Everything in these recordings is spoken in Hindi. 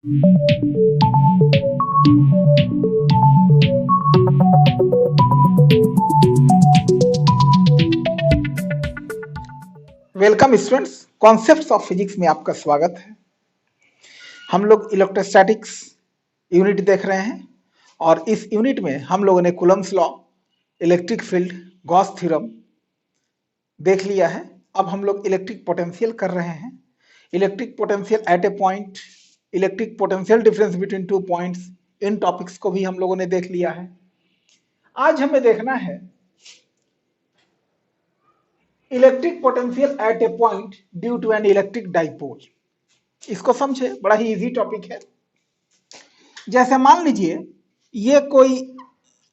Welcome students, concepts of physics में आपका स्वागत है। हम लोग इलेक्ट्रोस्टैटिक्स यूनिट देख रहे हैं और इस यूनिट में हम लोगों ने Coulomb's law, electric field, Gauss theorem देख लिया है। अब हम लोग इलेक्ट्रिक पोटेंशियल कर रहे हैं। Electric potential at a point, electric potential difference between two points, in topics को भी हम लोगों ने देख लिया है। आज हमें देखना है electric potential at a point due to an electric dipole. इसको समझे, बड़ा ही इजी टॉपिक है। जैसे मान लीजिए ये कोई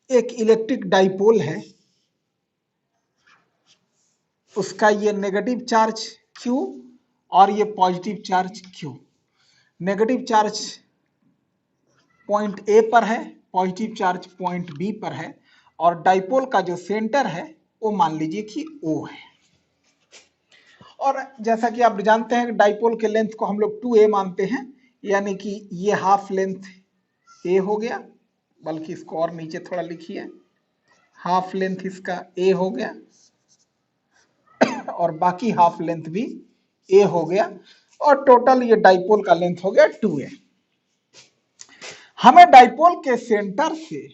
एक इलेक्ट्रिक डाइपोल है, उसका ये नेगेटिव चार्ज Q और ये positive charge Q। Negative charge point A पर है, पॉजिटिव चार्ज पॉइंट B पर है और डाइपोल का जो सेंटर है वो मान लीजिए कि O है। और जैसा कि आप जानते हैं डाइपोल के लेंथ को हम लोग 2a मानते हैं, यानी कि ये हाफ लेंथ a हो गया, बल्कि इसको और नीचे थोड़ा लिखिए, हाफ लेंथ इसका a हो गया और बाकी हाफ लेंथ भी a हो गया और टोटल ये डाइपोल का लेंथ हो गया 2a। हमें डाइपोल के सेंटर से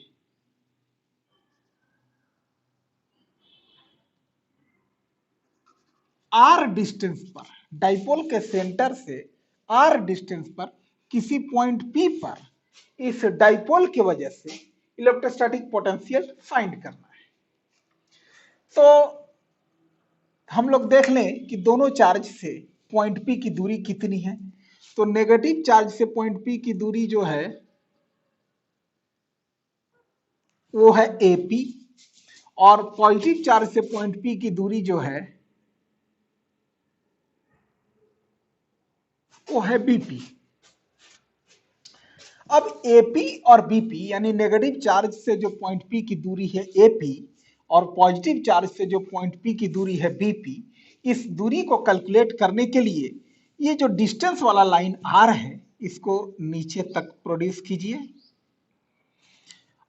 r डिस्टेंस पर, डाइपोल के सेंटर से r डिस्टेंस पर किसी पॉइंट P पर इस डाइपोल की वजह से इलेक्ट्रोस्टैटिक पोटेंशियल फाइंड करना है। तो हम लोग देख लें कि दोनों चार्ज से पॉइंट P की दूरी कितनी है। तो नेगेटिव चार्ज से पॉइंट P की दूरी जो है वो है AP और पॉजिटिव चार्ज से पॉइंट P की दूरी जो है वो है BP। अब AP और BP यानी नेगेटिव चार्ज से जो पॉइंट P की दूरी है AP और पॉजिटिव चार्ज से जो पॉइंट P की दूरी है BP, इस दूरी को कैलकुलेट करने के लिए ये जो डिस्टेंस वाला लाइन R है इसको नीचे तक प्रोड्यूस कीजिए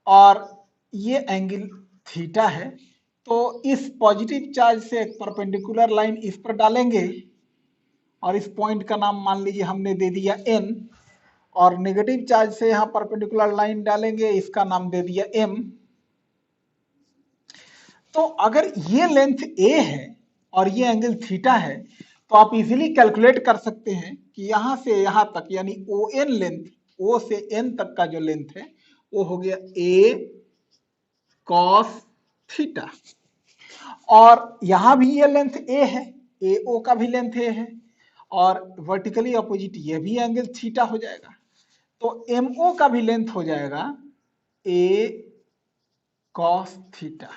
और ये एंगल थीटा है। तो इस पॉजिटिव चार्ज से एक परपेंडिकुलर लाइन इस पर डालेंगे और इस पॉइंट का नाम मान लीजिए हमने दे दिया N, और नेगेटिव चार्ज से यहां परपेंडिकुलर लाइन डालेंगे, इसका नाम दे दिया M। तो अगर ये लेंथ A है और ये एंगल थीटा है तो आप इजीली कैलकुलेट कर सकते हैं कि यहां से यहां तक यानी ON लेंथ, O से N तक का जो लेंथ है वो हो गया A cos थीटा। और यहां भी ये लेंथ A है, AO का भी लेंथ A है और वर्टिकली अपोजिट ये भी एंगल थीटा हो जाएगा। तो MO का भी लेंथ हो जाएगा A cos थीटा।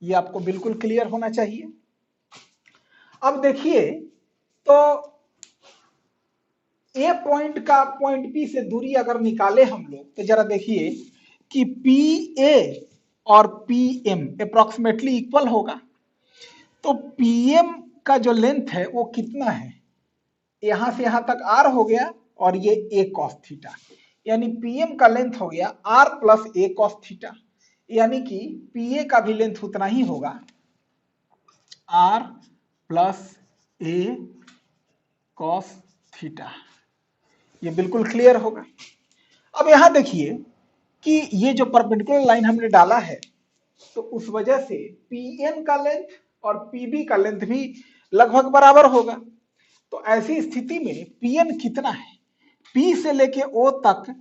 ये आपको बिल्कुल क्लियर होना चाहिए। अब देखिए, तो A पॉइंट का पॉइंट P से दूरी अगर निकाले हम लोग तो जरा देखिए कि PA और PM अप्रोक्सीमेटली इक्वल होगा। तो PM का जो लेंथ है वो कितना है, यहां से यहां तक R हो गया और ये A cos थीटा, यानी PM का लेंथ हो गया R plus A cos theta, यानी कि PA का भी लेंथ उतना ही होगा R plus A cos theta. ये बिल्कुल क्लियर होगा। अब यहां देखिए कि ये जो परपेंडिकुलर लाइन हमने डाला है तो उस वजह से PN का लेंथ और PB का लेंथ भी लगभग बराबर होगा। तो ऐसी स्थिति में PN कितना है, P से लेके O तक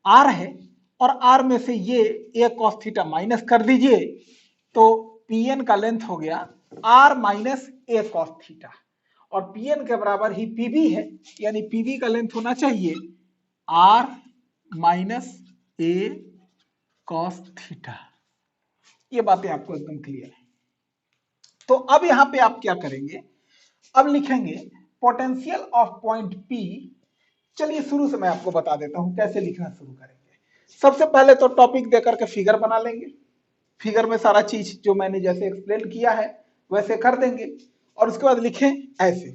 R है और R में से ये A cos थीटा माइनस कर दीजिए तो PN का लेंथ हो गया R minus A cos theta और PN के बराबर ही PB है, यानी PB का लेंथ होना चाहिए R minus A cos theta. ये बातें आपको एकदम क्लियर है। तो अब यहां पे आप क्या करेंगे, अब लिखेंगे पोटेंशियल ऑफ पॉइंट P। चलिए शुरू से मैं आपको बता देता हूं कैसे लिखना शुरू करेंगे। सबसे पहले तो टॉपिक देकर के फिगर बना लेंगे, फिगर में सारा चीज जो मैंने जैसे एक्सप्लेन किया है वैसे कर देंगे और उसके बाद लिखें ऐसे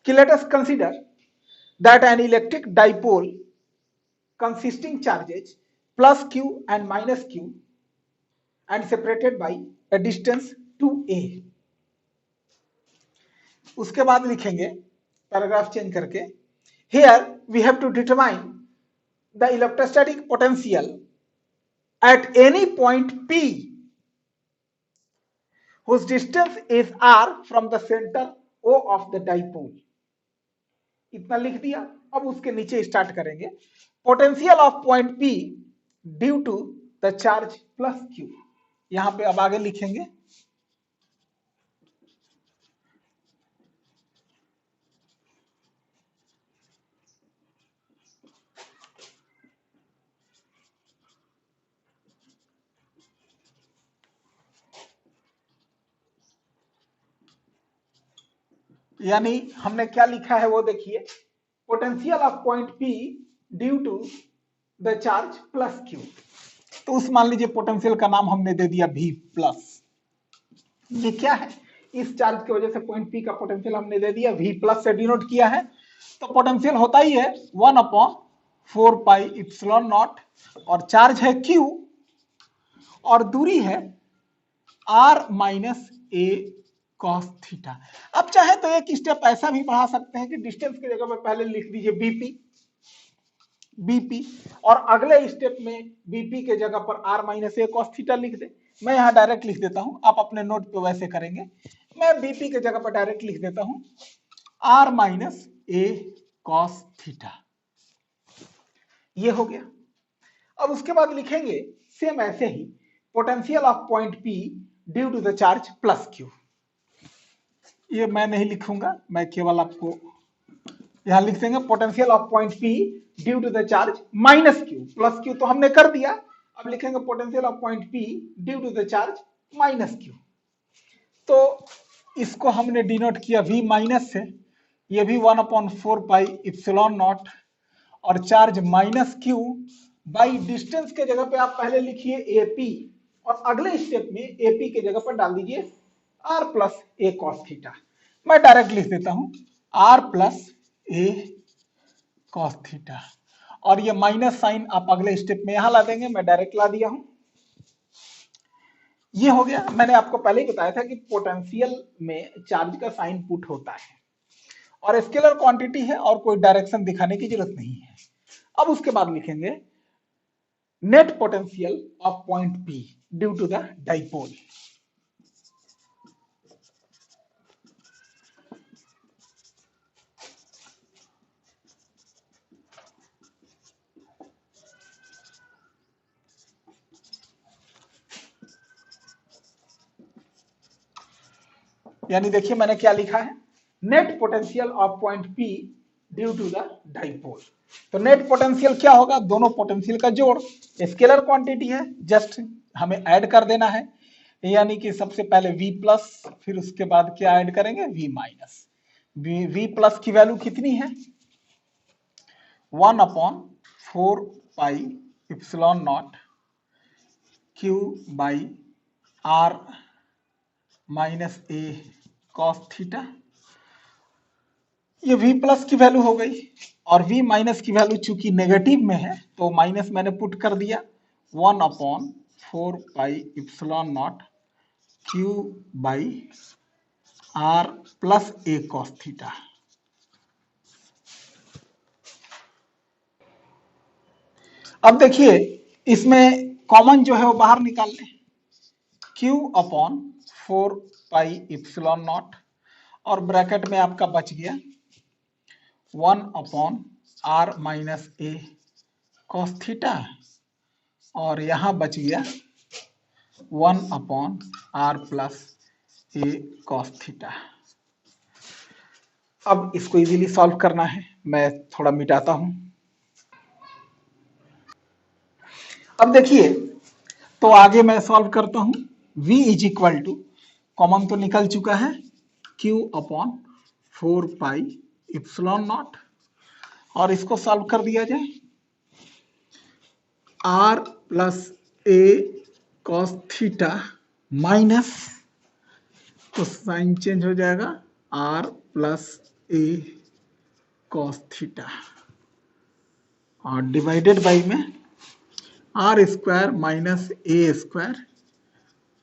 कि let us consider that an electric dipole consisting charges plus q and minus q and separated by a distance 2a। उसके बाद लिखेंगे पैराग्राफ चेंज करके, here we have to determine the electrostatic potential at any point p whose distance is r from the center o of the dipole। इतना लिख दिया। अब उसके नीचे स्टार्ट करेंगे, potential of point P due to the charge plus Q. यहां पे अब आगे लिखेंगे, यानी हमने क्या लिखा है वो देखिए, potential of point P due to the charge plus Q. तो उस मान लीजिए पोटेंशियल का नाम हमने दे दिया V प्लस। ये क्या है, इस चार्ज की वजह से पॉइंट पी का पोटेंशियल हमने दे दिया V प्लस से डिनोट किया है। तो पोटेंशियल होता ही है 1/4 पाई इप्सिलॉन नॉट, और चार्ज है Q और दूरी है r minus a cos theta. अब चाहे तो एक स्टेप ऐसा भी बढ़ा सकते हैं कि डिस्टेंस की जगह पर पहले लिख दीजिए बीपी और अगले स्टेप में बीपी के जगह पर r minus a cos theta लिख दे। मैं यहाँ डायरेक्ट लिख देता हूं, आप अपने नोट पे वैसे करेंगे। मैं बीपी के जगह पर डायरेक्ट लिख देता हूं r minus a cos theta. ये हो गया। अब उसके बाद लिखेंगे सेम ऐसे ही, potential of point P due to the charge plus q. ये मैं नहीं लिखूंगा, मैं केवल आपको यहां लिख देंगे potential of point P due to the charge minus Q. Plus Q तो हमने कर दिया, अब लिखेंगे potential of point P due to the charge minus Q. तो इसको हमने डिनोट किया V माइनस से, ये भी 1/4 पाई इप्सिलॉन नॉट, और charge minus Q by distance के जगह पे आप पहले लिखिए AP, और अगले स्टेप में AP के जगह पर डाल दीजिए r plus a cos theta. मैं डायरेक्ट लिख देता हूं r plus a cos theta, और ये माइनस साइन आप अगले स्टेप में यहां ला देंगे, मैं डायरेक्ट ला दिया हूं। ये हो गया। मैंने आपको पहले ही बताया था कि पोटेंशियल में चार्ज का साइन पुट होता है और स्केलर क्वांटिटी है और कोई डायरेक्शन दिखाने की जरूरत नहीं है। अब उसके बाद लिखेंगे net potential of point P due to the dipole. यानी देखिए मैंने क्या लिखा है, net potential of point P due to the dipole. तो नेट पोटेंशियल क्या होगा, दोनों पोटेंशियल का जोड़। स्केलर क्वांटिटी है, जस्ट हमें ऐड कर देना है, यानी कि सबसे पहले V प्लस, फिर उसके बाद क्या ऐड करेंगे V माइनस। V प्लस की वैल्यू कितनी है 1/4 pi epsilon naught Q by R minus a cos theta. ये V प्लस की वैल्यू हो गई, और V माइनस की वैल्यू चूंकि नेगेटिव में है तो माइनस मैंने पुट कर दिया 1/4 pi epsilon naught Q by R plus a cos theta. अब देखिए इसमें कॉमन जो है वो बाहर निकाल लें, Q/4 पाई इप्सिलॉन नॉट, और ब्रैकेट में आपका बच गया 1/r minus a cos theta, और यहां बच गया 1/r plus a cos theta. अब इसको इजीली सॉल्व करना है, मैं थोड़ा मिटाता हूं। अब देखिए तो आगे मैं सॉल्व करता हूं। V is equal to, common तो निकल चुका है, Q/4 पाई इप्सिलॉन नॉट, और इसको सॉल्व कर दिया जाए R plus a cos theta minus, तो साइन चेंज हो जाएगा R plus a cos theta और डिवाइडेड बाई में r square minus a square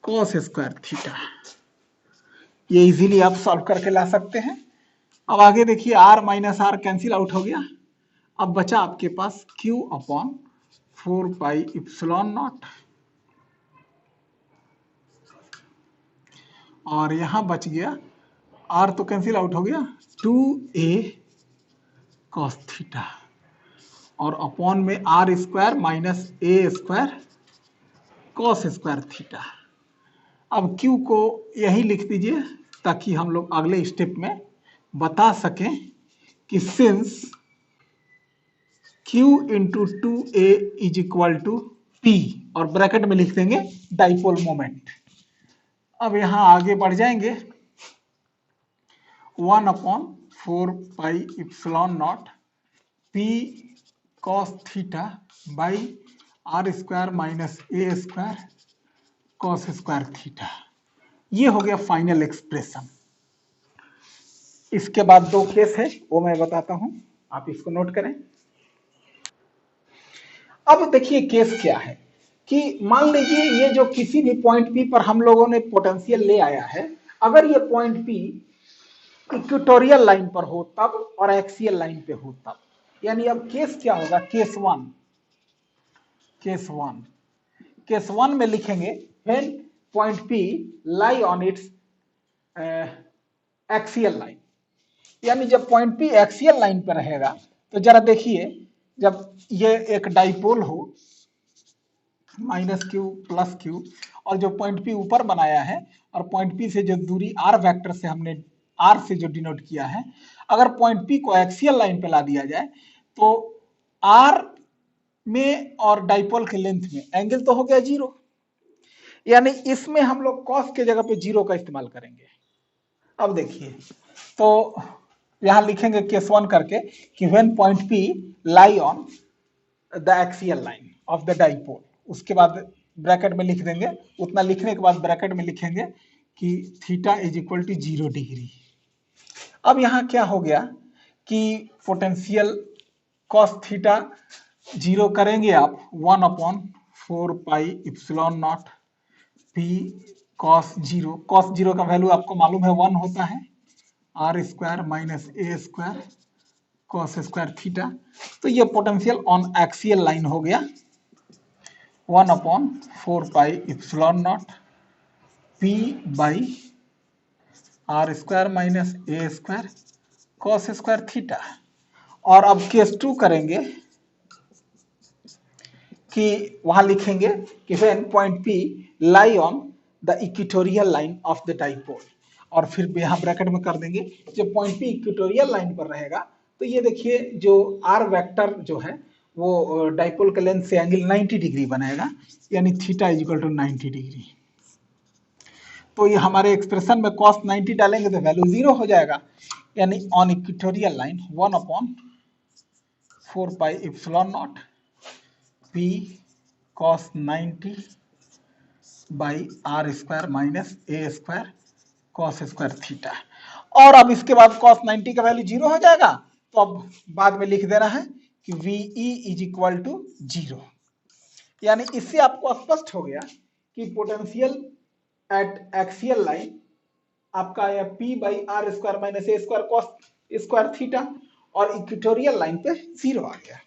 cos square theta. ये इजीली आप सॉल्व करके ला सकते हैं। अब आगे देखिए r minus r cancel out हो गया। अब बचा आपके पास q upon 4 pi epsilon naught और यहां बच गया r तो कैंसिल आउट हो गया 2a cos थीटा और अपॉन में r square minus a square cos square theta. अब q को यही लिख दीजिए ताकि हम लोग अगले स्टेप में बता सकें कि since q into 2a is equal to p और ब्रैकेट में लिख देंगे डाइपोल मोमेंट। अब यहां आगे बढ़ जाएंगे 1 upon 4 pi epsilon naught p cos theta by r square minus a square cos square theta. ये हो गया फाइनल एक्सप्रेशन। इसके बाद दो केस है वो मैं बताता हूं, आप इसको नोट करें। अब देखिए केस क्या है कि मान लीजिए ये जो किसी भी पॉइंट P पर हम लोगों ने पोटेंशियल ले आया है, अगर ये पॉइंट P इक्वेटोरियल लाइन पर हो तब और एक्सियल लाइन पे हो तब। यानी अब केस क्या होगा, केस वन में लिखेंगे when point P lie on it's axial line. यानी जब पॉइंट P एक्सियल लाइन पर रहेगा तो जरा देखिए जब ये एक डाइपोल हो माइनस क्यू प्लस क्यू और जो पॉइंट P ऊपर बनाया है और पॉइंट P से जो दूरी r वेक्टर से हमने r से जो डिनोट किया है, अगर पॉइंट P को एक्सियल लाइन पे ला दिया जाए तो r में और डाइपोल के लेंथ में एंगल तो हो गया 0। यानी इसमें हम लोग कॉस के जगह पे 0 का इस्तेमाल करेंगे। अब देखिए तो यहां लिखेंगे केस वन करके कि when point P lie on the axial line of the dipole, उसके बाद ब्रैकेट में लिख देंगे, उतना लिखने के बाद ब्रैकेट में लिखेंगे कि theta is equal to 0 degree. अब यहां क्या हो गया कि पोटेंशियल कॉस थीटा 0 करेंगे आप 1 upon 4 pi epsilon naught p cos 0 का वैल्यू आपको मालूम है 1 होता है, r square minus a square cos square theta. तो ये पोटेंशियल ऑन एक्सियल लाइन हो गया 1 upon 4 pi epsilon naught p by r square minus a square cos square theta. और अब केस 2 करेंगे कि वहां लिखेंगे कि when point P lie on the equatorial line of the dipole और फिर यहां ब्रैकेट में कर देंगे जब पॉइंट P इक्वेटोरियल लाइन पर रहेगा तो ये देखिए जो r वेक्टर जो है वो डाइपोल के लेंथ से एंगल 90 डिग्री बनाएगा, यानी theta is equal to 90 degree. तो ये हमारे एक्सप्रेशन में cos 90 डालेंगे तो वैल्यू 0 हो जाएगा, यानी on equatorial line 1 upon 4 pi epsilon naught p cos 90 by r square minus a square cos square theta. और अब इसके बाद cos 90 का वैल्यू 0 हो जाएगा, तो अब बाद में लिख देना है कि VE इज इक्वल टू 0। यानी इससे आपको स्पष्ट हो गया कि पोटेंशियल एट एक्सियल लाइन आपका आया p by r square minus a square cos square theta और इक्वेटोरियल लाइन पे 0 आ गया।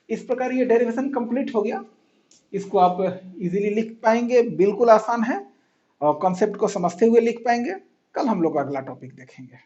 इस प्रकार ये डेरिवेशन कंप्लीट हो गया। इसको आप इजीली लिख पाएंगे, बिल्कुल आसान है और कॉन्सेप्ट को समझते हुए लिख पाएंगे। कल हम लोग अगला टॉपिक देखेंगे।